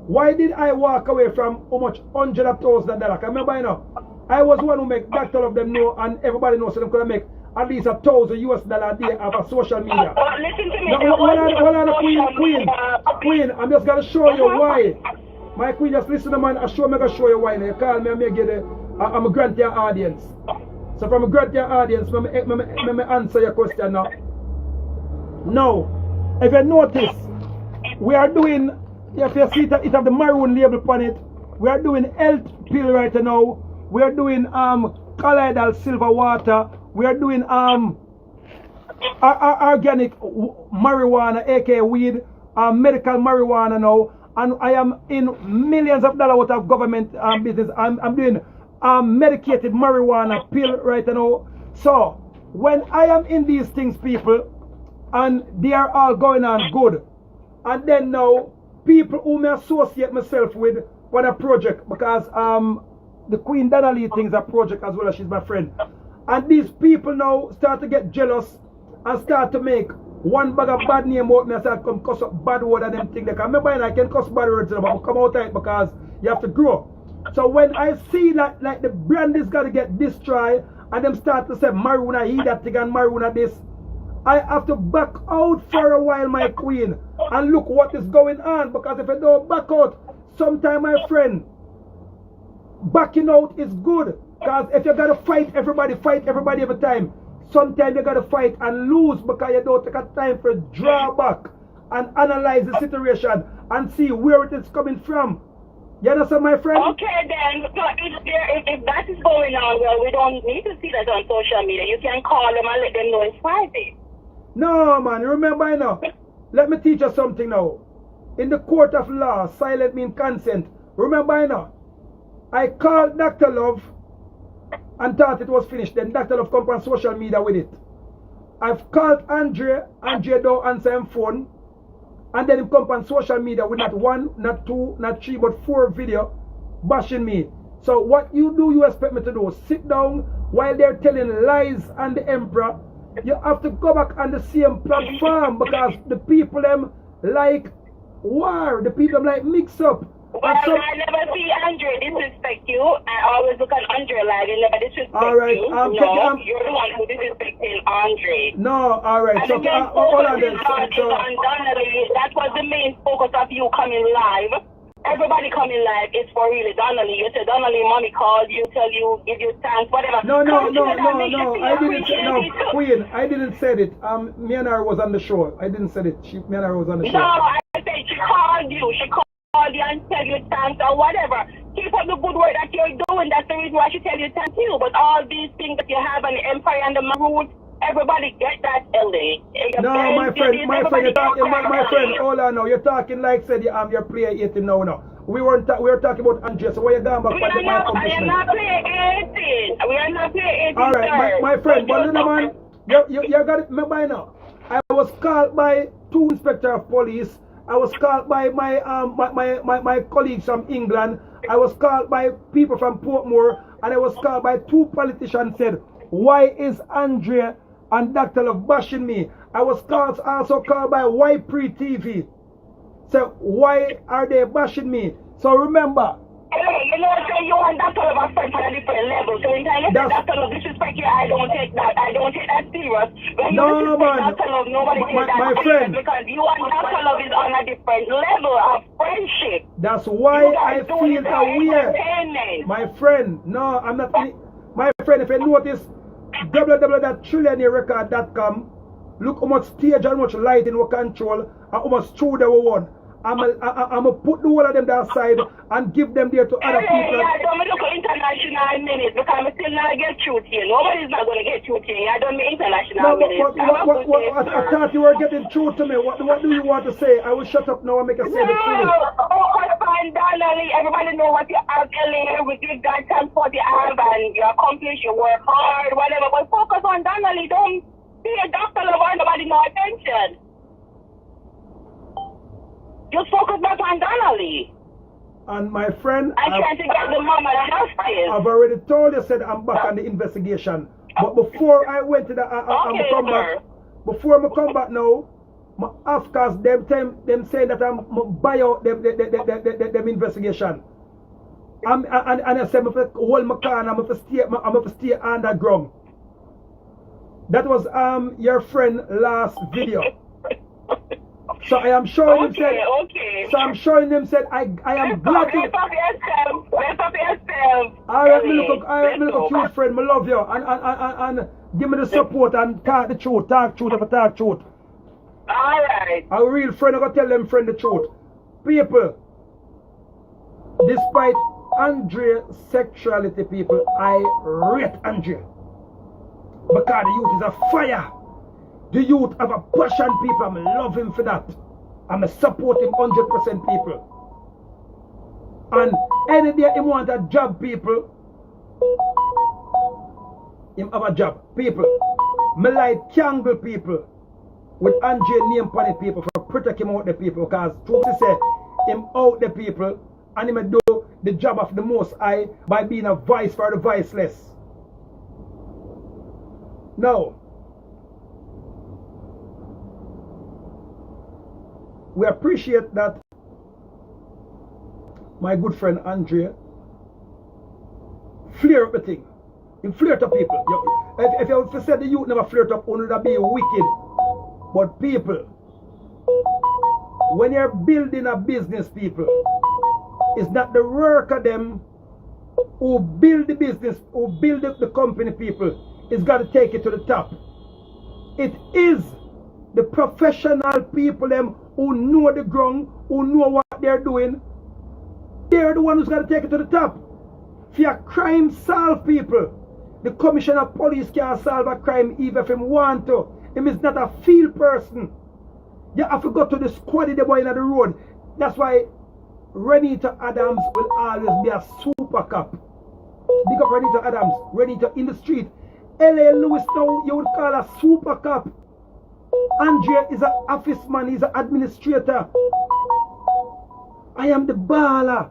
Why did I walk away from how much $100,000? I remember, you know, I was one who make Dr. Love them know, and everybody knows so them could make at least $1,000 US a day of a social media. Listen to me. Now, hold on, Queen, I'm just gonna show you why. My queen, just listen to man, I'm gonna show you why. Now you call me and me get I'm a grant your audience. So from a grant your audience, let me answer your question now. Now, if you notice, we are doing, if you see it have the maroon label on it, we are doing health pill right now. We are doing colloidal silver water. We are doing organic marijuana, aka weed, medical marijuana now. And I am in millions of dollars worth of government business. I'm doing medicated marijuana pill right now. So when I am in these things, people, and they are all going on good, and then now people who may associate myself with for a project, because the Queen Donna thing is a project as well as she's my friend. And these people now start to get jealous and start to make one bag of bad name out me and start come cuss up bad word and them things. Like, I remember I can cuss bad words, but I come out of it because you have to grow. So when I see that like the brand is gonna get destroyed and them start to say marijuana he that thing and marijuana this, I have to back out for a while, my queen, and look what is going on. Because if I don't back out, sometime, my friend, backing out is good. Because if you gotta fight everybody every time, sometimes you gotta fight and lose because you don't take a time for draw back and analyze the situation and see where it is coming from. You understand, my friend? Okay, then. So if that is going on, well, we don't need to see that on social media. You can call them and let them know it's private. No, man. Remember, you know, let me teach you something now. In the court of law, silent means consent. Remember, you know, I called Dr. Love and thought it was finished. Then Dr. Love come on social media with it. I've called Andre don't answer him phone. And then him come on social media with not one, not two, not three, but 4 video bashing me. So what you expect me to do? Sit down while they're telling lies on the emperor. You have to go back on the same platform because the people them like war. The people them like mix up. Well, I never see Andre disrespect you. I always look at Andre like he never disrespect right, you. No, you're the one who disrespecting Andre. No, alright. So, hold on then. That was the main focus of you coming live. Everybody coming live is for really Donnelly. You say Donnelly, mommy called you, tell you, give you thanks, whatever. No. I didn't say no, Queen. I didn't say it. Me and her was on the show. I didn't say it. Me and her was on the show. No, I said she called you. She called you and tell you thanks or whatever. Keep up the good work that you're doing. That's the reason why she tell you thank you. But all these things that you have on the empire and the maroon, everybody get that, LA. No, my friend, you're talking, my friend, hold on now. You're talking like said you're player 18 now. We were talking about Andrea, so why you going back to my accomplishment? I am not player 18. We are not player 18. Alright, my friend, but you know, man, you got it, remember now. I was called by 2 inspectors of police. I was called by my colleagues from England. I was called by people from Portmore, and I was called by 2 politicians said, why is Andrea and Dr. Love bashing me? I was also called by Ypre TV. So why are they bashing me? So remember. Hey, you know, so you and Dr. Love are friends on a different level. So in time you say Dr. Love disrespect you, I don't take that serious. When you disrespect Dr. Love, nobody takes that serious because you and Dr. Love is on a different level of friendship. That's why I feel aware. My friend, no, I'm not. My friend, if you notice, www.trillionairerecord.com, look how much stage and how much lighting we control and how much studio we want. I'm gonna put the whole of them aside and give them there to other people. I don't look at international minutes because I still not get truth here. Nobody's not gonna get truth here. I don't mean international minutes. I thought you were getting truth to me. What do you want to say? I will shut up now and make a say the truth. on Donnelly. Everybody know what you have, LA, with your God transport you have, and you accomplish, you work hard, whatever. But focus on Donnelly. Don't be a doctor lover, nobody no attention. Just focus back on Donnelly. And my friend, I'm trying to get the mama justice. I've already told you, said I'm back on the investigation. But before I went to the, I'm come back. Before I come back now, of course, them saying that I'm buy out them investigation. And I said, I'm going to hold my car and I'm going to stay underground. That was your friend last video. So I am showing him said. So I'm showing them said I am glad to. Rest of yourself. Alright, me look a cute friend. I love you and give me the support and talk the truth. Talk truth if I talk truth. Alright. A real friend, I'm gonna tell them friend the truth. People, despite Andrea's sexuality, people, I rate Andrea. Because the youth is a fire. The youth have a passion, people. I'm love him for that. I'm a support him 100% people. And any day he want a job, people, him have a job. People, me like Kangle people with Andre name upon it, people, for protect him out the people. Because truth to say, him out the people and him do the job of the Most High by being a voice for the voiceless. Now, we appreciate that my good friend Andrea flare up the thing. He flirt up people. If you said the youth never flirt up, only that be wicked. But people, when you're building a business, people, it's not the work of them who build the business, who build up the company, people. It's got to take it to the top. It is the professional people them who know the ground, who know what they're doing. They're the ones who's got to take it to the top. If you're crime solve, people, the commissioner of police can't solve a crime even if he want to. Him is not a field person. You have to go to the squad the boy in the road. That's why Renita Adams will always be a super cop. Big up Renita Adams, Renita in the street. L.A. Lewis now you would call a super cop. Andrea is an office man, he's an administrator. I am the baller.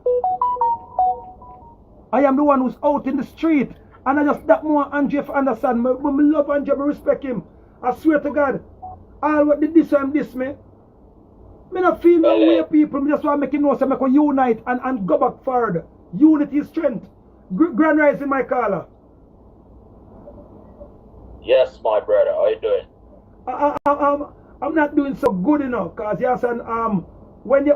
I am the one who's out in the street. And I just that more Andrea for understand. I love Andrea, I respect him. I swear to God. All what did this and this me. Me not feel no way people. Me just want to make him know so I can unite and go back forward. Unity is strength. Grand Rising, my caller. Yes, my brother. How you doing? I'm not doing so good enough, cause yes, and when you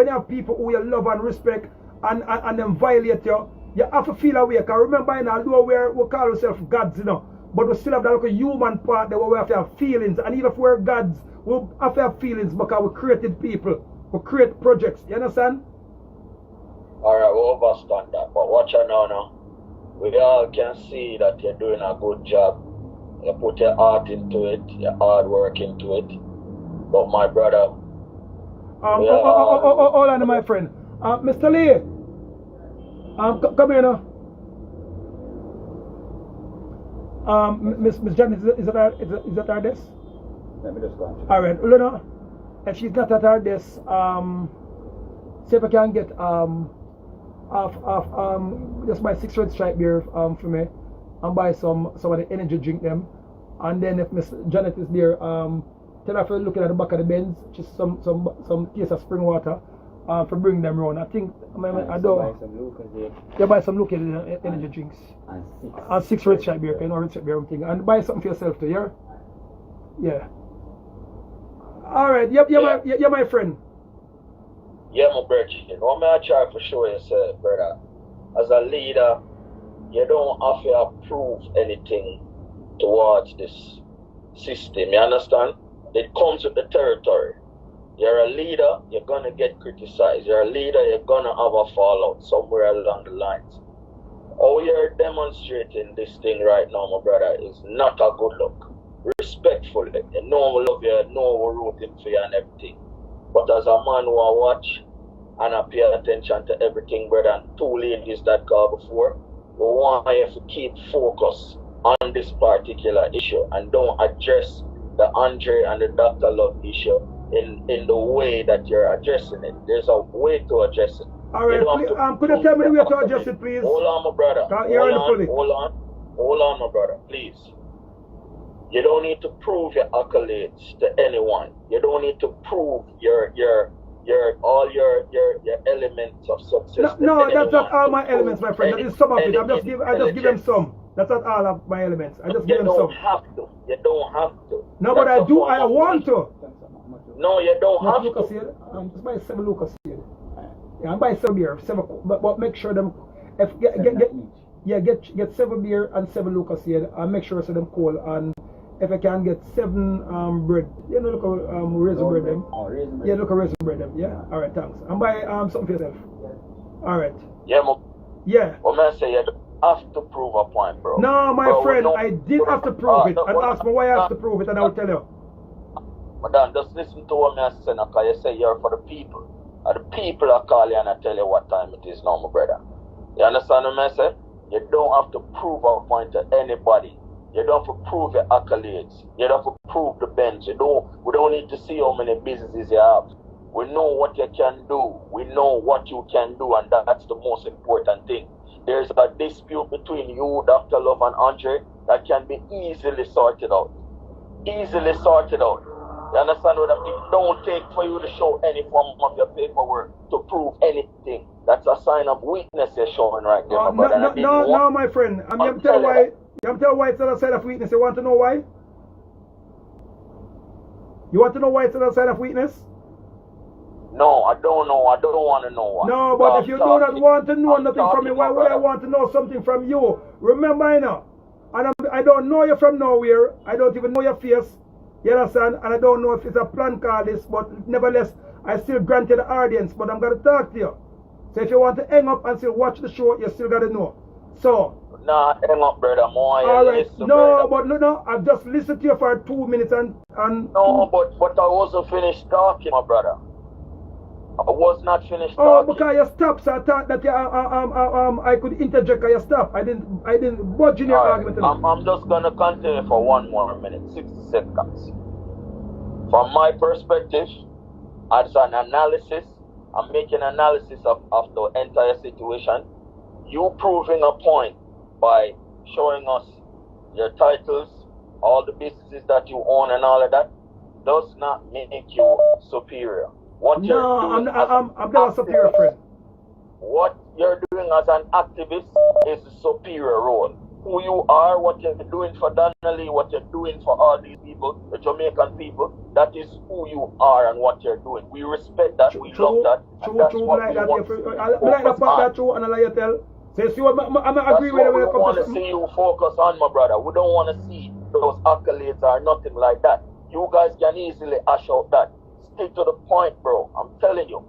have people who you love and respect and them violate you, you have to feel away. Cause remember, although we call ourselves gods, but we still have that like a human part that we have to have feelings, and even if we're gods, we have to have feelings because we created people, we create projects. You understand? All right, we understand that, but watch out now. We all can see that you're doing a good job. You put your heart into it, your hard work into it. But my brother, hold on, my friend. Mr. Lee, come here now. Miss Janet, is that our desk? Let me just go on. All right, Luna, if she's not at our desk, see if I can get just buy 6 red stripe beer for me, and buy some of the energy drink them. And then if Miss Janet is there, tell her to look at the back of the Benz, just some case of spring water, for bring them around. I think I don't. You buy some local energy drinks and 6 red stripe beer, red stripe beer thing, and buy something for yourself too. Yeah. All right. Yeah, my friend. Yeah, my brother. What may I try for sure is, brother, as a leader, you don't have to approve anything towards this system. You understand? It comes with the territory. You're a leader, you're gonna get criticized. You're a leader, you're gonna have a fallout somewhere along the lines. How you're demonstrating this thing right now, my brother, is not a good look. Respectfully, you know we love you, you know we're rooting for you and everything. But as a man who I watch, and I pay attention to everything, brother. And two ladies that called before, we want you to keep focus on this particular issue and don't address the Andre and the Dr. Love issue in the way that you're addressing it. There's a way to address it. Alright, could you tell me the way to address it, please? Hold on, my brother. Hold on, my brother, please. You don't need to prove your accolades to anyone. You don't need to prove all your elements of success. No, that's not all my elements, my friend. That is some of it. I just give them some. That's not all of my elements. I just give them some. You don't have to. You don't have to. No, but I do. I want to. No, you don't have Lucas to. here. Just buy 7 Lucas here. Yeah, I'm buying 7 beer. 7, but make sure them. Get 7 beer and 7 Lucas here, and make sure so them cold. And if I can get 7 bread, look at raisin bread them. Oh, raisin bread. Yeah, look at raisin bread them. Yeah. All right, thanks. I'm buying something for yourself. All right. Yeah. What man say? You don't have to prove a point, bro. No, my friend, I did have to prove it. And ask me why I have to prove it, and I'll tell you. Madam, just listen to what I say now, because you say you're for the people. And the people are calling and I tell you what time it is now, my brother. You understand what I say? You don't have to prove a point to anybody. You don't have to prove your accolades. You don't have to prove the bench. We don't need to see how many businesses you have. We know what you can do. We know what you can do, and that's the most important thing. There's a dispute between you, Dr. Love, and Andre that can be easily sorted out. Easily sorted out. You understand what I mean? It don't take for you to show any form of your paperwork to prove anything. That's a sign of weakness you're showing right there, my brother. No, my friend. I'm going to tell you why it's not a sign of weakness. You want to know why? You want to know why it's not a sign of weakness? No, I don't know. I don't want to know why. No, but if you do not want to know nothing from me, why would I want to know something from you? Remember, I know. And I don't know you from nowhere. I don't even know your face. You understand? And I don't know if it's a plan call this, but nevertheless, I still granted the audience, but I'm going to talk to you. So if you want to hang up and still watch the show, you still got to know. So. Nah, hang up, brother. Alright, no, but no, I've just listened to you for 2 minutes and no, but I wasn't finished talking, my brother. I was not finished talking. Oh, because you stopped, so I thought that I could interject and you stopped. I didn't budge in your argument. I'm just gonna continue for 1 more minute, 60 seconds. From my perspective, as an analysis, I'm making analysis of the entire situation. You proving a point by showing us your titles, all the businesses that you own and all of that, does not make you superior. I'm not a superior friend. What you're doing as an activist is a superior role. Who you are, what you're doing for Donnelly, what you're doing for all these people, the Jamaican people, that is who you are and what you're doing. We respect that, we love that. True, like that. I like the part that true and I like you tell. So I'm agree with you when it comes to. We want to see you focus on, my brother. We don't want to see those accolades or nothing like that. You guys can easily ash out that. Stick to the point, bro. I'm telling you.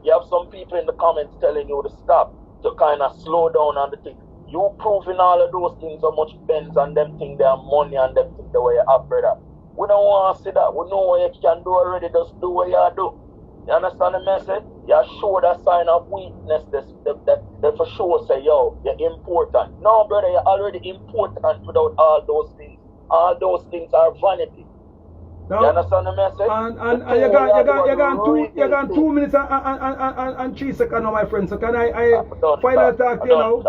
You have some people in the comments telling you to stop, to kind of slow down on the thing. You proving all of those things, how much Benz and them think they have money and them think the way you have, brother. We don't want to see that. We know what you can do already. Just do what you do. You understand the message? You show that sign of weakness. They for sure say, yo, you're important. No, brother, you're already important without all those things. All those things are vanity. No. You understand the message? And you got 2 minutes and 3 seconds now, my friend. So can I finally talk to you now?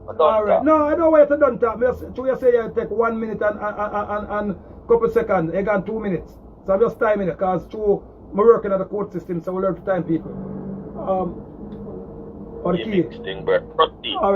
Alright. No, I don't want you to done talk. You say you take 1 minute and couple seconds. You got 2 minutes. So I'm just timing it because I'm working at the court system, so we learn to time people. Or the key. Alright.